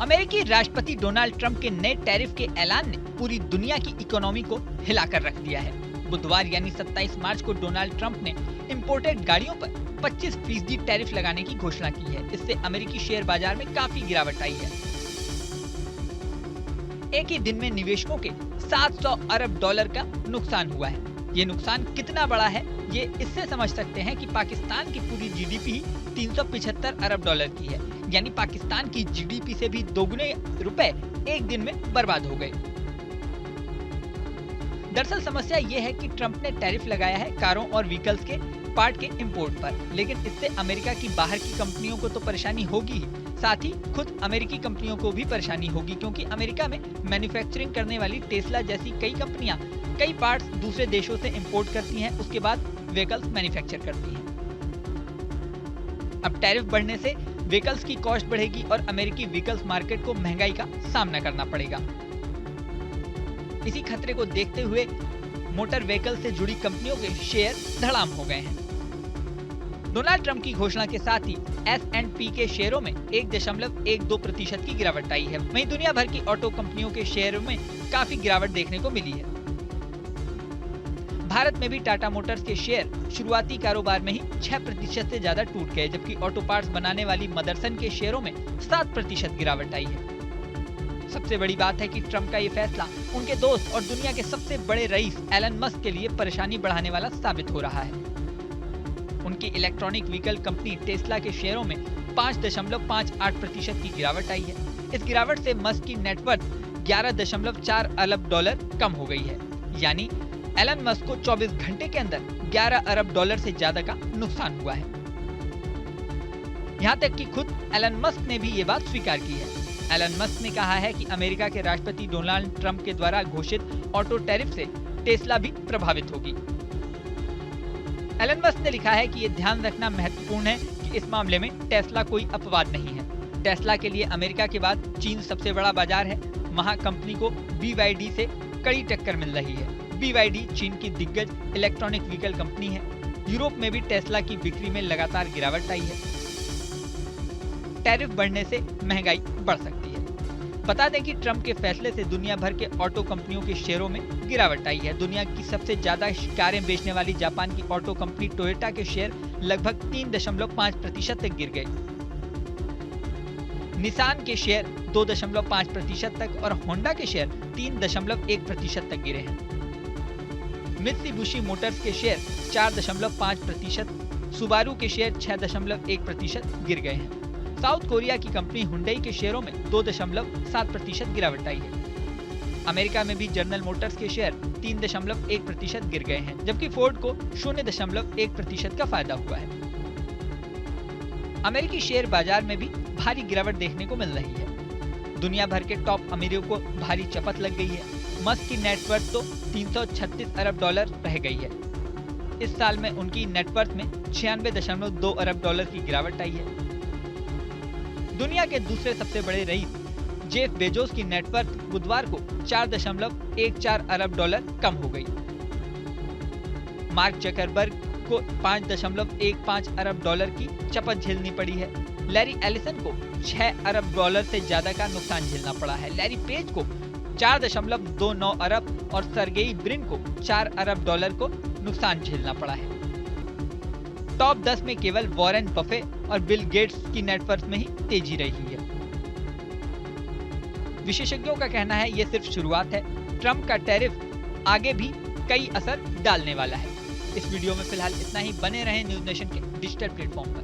अमेरिकी राष्ट्रपति Donald Trump के नए टैरिफ के ऐलान ने पूरी दुनिया की इकोनॉमी को हिलाकर रख दिया है। बुधवार यानी 27 मार्च को डोनाल्ड ट्रंप ने इंपोर्टेड गाड़ियों पर 25% टैरिफ लगाने की घोषणा की है। इससे अमेरिकी शेयर बाजार में काफी गिरावट आई है। एक ही दिन में निवेशकों के 700 अरब डॉलर का नुकसान हुआ है। ये नुकसान कितना बड़ा है ये इससे समझ सकते हैं कि पाकिस्तान की पूरी जीडीपी 375 अरब डॉलर की है, यानी पाकिस्तान की जीडीपी से भी दोगुने रुपए एक दिन में बर्बाद हो गए। दरअसल समस्या ये है कि ट्रंप ने टैरिफ लगाया है कारों और व्हीकल्स के पार्ट के इंपोर्ट पर, लेकिन इससे अमेरिका की बाहर की कंपनियों को तो परेशानी होगी ही, साथ ही खुद अमेरिकी कंपनियों को भी परेशानी होगी, क्योंकि अमेरिका में मैन्युफैक्चरिंग करने वाली टेस्ला जैसी कई कंपनियां कई पार्ट्स दूसरे देशों से इंपोर्ट करती हैं, उसके बाद व्हीकल्स मैन्युफैक्चर करती हैं। अब टैरिफ बढ़ने से व्हीकल्स की कॉस्ट बढ़ेगी और अमेरिकी व्हीकल्स मार्केट को महंगाई का सामना करना पड़ेगा। इसी खतरे को देखते हुए मोटर व्हीकल से जुड़ी कंपनियों के शेयर धड़ाम हो गए हैं। डोनाल्ड ट्रंप की घोषणा के साथ ही S&P के शेयरों में 1.12% की गिरावट आई है। वहीं दुनिया भर की ऑटो कंपनियों के शेयरों में काफी गिरावट देखने को मिली है। भारत में भी टाटा मोटर्स के शेयर शुरुआती कारोबार में ही 6% से ज्यादा टूट गए, जबकि ऑटो पार्ट्स बनाने वाली मदरसन के शेयरों में 7% गिरावट आई है। सबसे बड़ी बात है कि ट्रंप का ये फैसला उनके दोस्त और दुनिया के सबसे बड़े रईस एलन मस्क के लिए परेशानी बढ़ाने वाला साबित हो रहा है। उनकी इलेक्ट्रॉनिक व्हीकल कंपनी टेस्ला के शेयरों में 5.58% की गिरावट आई है। इस गिरावट से मस्क की नेटवर्थ 11.4 अरब डॉलर कम हो गई है, यानी एलन मस्क को 24 घंटे के अंदर 11 अरब डॉलर से ज्यादा का नुकसान हुआ है। यहाँ तक कि खुद एलन मस्क ने भी ये बात स्वीकार की है। एलन मस्क ने कहा है कि अमेरिका के राष्ट्रपति डोनाल्ड ट्रंप के द्वारा घोषित ऑटो टैरिफ से टेस्ला भी प्रभावित होगी। एलन मस्क ने लिखा है कि ये ध्यान रखना महत्वपूर्ण है कि इस मामले में टेस्ला कोई अपवाद नहीं है। टेस्ला के लिए अमेरिका के बाद चीन सबसे बड़ा बाजार है। वहाँ कंपनी को BYD से कड़ी टक्कर मिल रही है। BYD चीन की दिग्गज इलेक्ट्रॉनिक व्हीकल कंपनी है। यूरोप में भी टेस्ला की बिक्री में लगातार गिरावट आई है। टैरिफ बढ़ने से महंगाई बढ़ सकती है। बता दें कि ट्रंप के फैसले से दुनिया भर के ऑटो कंपनियों के शेयरों में गिरावट आई है। दुनिया की सबसे ज्यादा कारें बेचने वाली जापान की ऑटो कंपनी टोयोटा के शेयर लगभग 3.5% तक गिर गए। निसान के शेयर 2.5% तक और होंडा के शेयर 3.1% तक गिरे हैं। मित्सुबिशी मोटर्स के शेयर 4.5%, सुबारू के शेयर 6.1% गिर गए हैं। साउथ कोरिया की कंपनी हुंडई के शेयरों में 2.7% गिरावट आई है। अमेरिका में भी जनरल मोटर्स के शेयर 3.1% गिर गए हैं, जबकि फोर्ड को 0.1% का फायदा हुआ है। अमेरिकी शेयर बाजार में भी भारी गिरावट देखने को मिल रही है। दुनिया भर के टॉप अमीरों को भारी चपत लग गई है। मस्क की नेटवर्थ तो 336 अरब डॉलर रह गई है। इस साल में उनकी नेटवर्थ में 96.2 अरब डॉलर की गिरावट आई है। दुनिया के दूसरे सबसे बड़े रईस जेफ बेजोस की नेटवर्थ बुधवार को 4.14 अरब डॉलर कम हो गई। मार्क जकरबर्ग को 5.15 अरब डॉलर की चपत झेलनी पड़ी है। लैरी एलिसन को 6 अरब डॉलर से ज्यादा का नुकसान झेलना पड़ा है। लैरी पेज को 4.29 अरब और सर्गेई ब्रिन को 4 अरब डॉलर को नुकसान झेलना पड़ा है। टॉप 10 में केवल वॉरेन बफे और बिल गेट्स की नेटवर्थ में ही तेजी रही है। विशेषज्ञों का कहना है ये सिर्फ शुरुआत है। ट्रंप का टैरिफ आगे भी कई असर डालने वाला है। इस वीडियो में फिलहाल इतना ही। बने रहें न्यूज़ नेशन के डिजिटल प्लेटफॉर्म पर।